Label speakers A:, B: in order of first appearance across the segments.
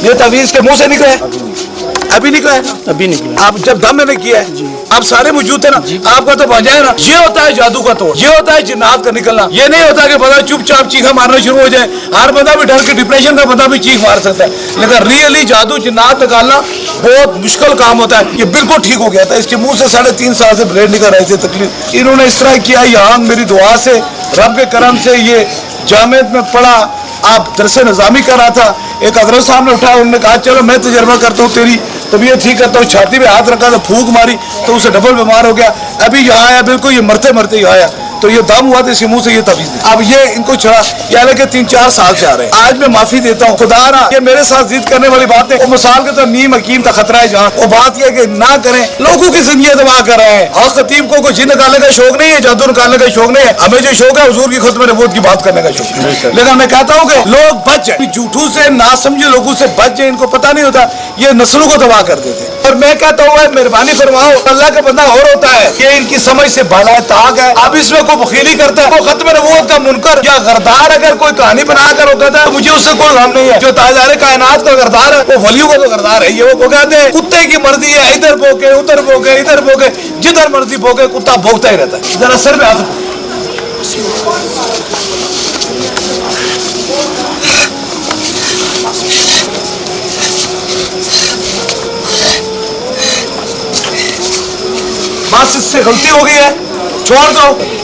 A: ये तवीज के मुंह से निकला है? अभी निकला है?
B: अभी निकला।
A: आप जब दम में किया है आप सारे मौजूद थे ना, आपका तो बन जाए ना। ये होता है जादू का तोड़, ये होता है जिन्नात का निकलना। ये नहीं होता कि बंदा चुपचाप चीखा मारना शुरू हो जाए। हर बंदा भी डर के डिप्रेशन का बंदा भी चीख मार सकता है, लेकिन रियली जादू जिन्नात निकालना बहुत मुश्किल काम होता है। ये बिल्कुल ठीक हो गया था, इसके मुंह से 3.5 साल से ब्लेड निकल रही थी तकलीफ। इन्होंने इस तरह किया, यहाँ मेरी दुआ से रब के करम से ये जामियत में पढ़ा। आप दरसे निज़ामी कर रहा था, एक हज़रत साहब ने उठाया, उन्होंने कहा चलो मैं तजर्बा करता हूँ, तेरी तबीयत ठीक करता हूँ। छाती में हाथ रखा तो फूंक मारी तो उसे डबल बीमार हो गया। अभी यहाँ आया, बिल्कुल ये मरते मरते ही आया, तो ये दम हुआ तो इसके मुंह से ये तवीज़ दी। अब ये इनको चढ़ा, ये हालांकि 3-4 साल से आ रहे हैं। आज मैं माफी देता हूँ, खुदा ना ये मेरे साथ जिद करने वाली बात है। मिसाल के तो नीम हकीम का खतरा है जहाँ, वो बात यह कि ना करें, लोगों की जिंदगी तबाह कर रहे हैं। और खतीब को जिन निकालने का शौक नहीं है, जादू निकालने का शौक नहीं है। हमें जो शौक है हुजूर की खुतबे नबूवत की बात करने का शौक है। लेकिन मैं कहता हूँ कि लोग बच जाए, झूठों से ना समझे लोगों से बच जाए, इनको पता नहीं होता ये नस्लों को तबाह कर देते। और मैं कहता हूँ मेहरबानी फरमाओ, अल्लाह का बंदा और होता है, ये इनकी समझ से बाला ताक है। अब इसमें कोई बखीली करता है, वो खत्म नबूवत का मुनकर या गरदार अगर कोई कहानी बनाकर वो कहता है मुझे उससे कोई गम नहीं है। जो ताजदार कायनात का गरदार है वो वलियों का तो गरदार है। ये वो कहते हैं कुत्ते की मर्जी है, इधर भोगे उधर भोगे इधर भोगे, जिधर मर्जी भोगे कुत्ता भोगता ही रहता है। जरा सर पे हाथ बस, इससे गलती हो गई है, छोड़ दो।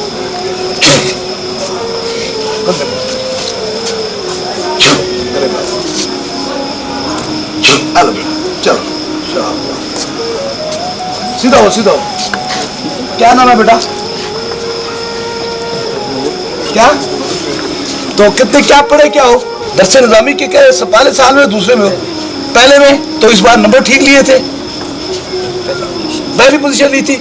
A: चलो सीधा हो, सीधा हो। क्या नाम है बेटा? क्या तो कितने क्या पढ़े क्या हो? दरसे निज़ामी के क्या पहले साल में दूसरे में हो? पहले में तो इस बार नंबर ठीक लिए थे, पहली पोजीशन ली थी।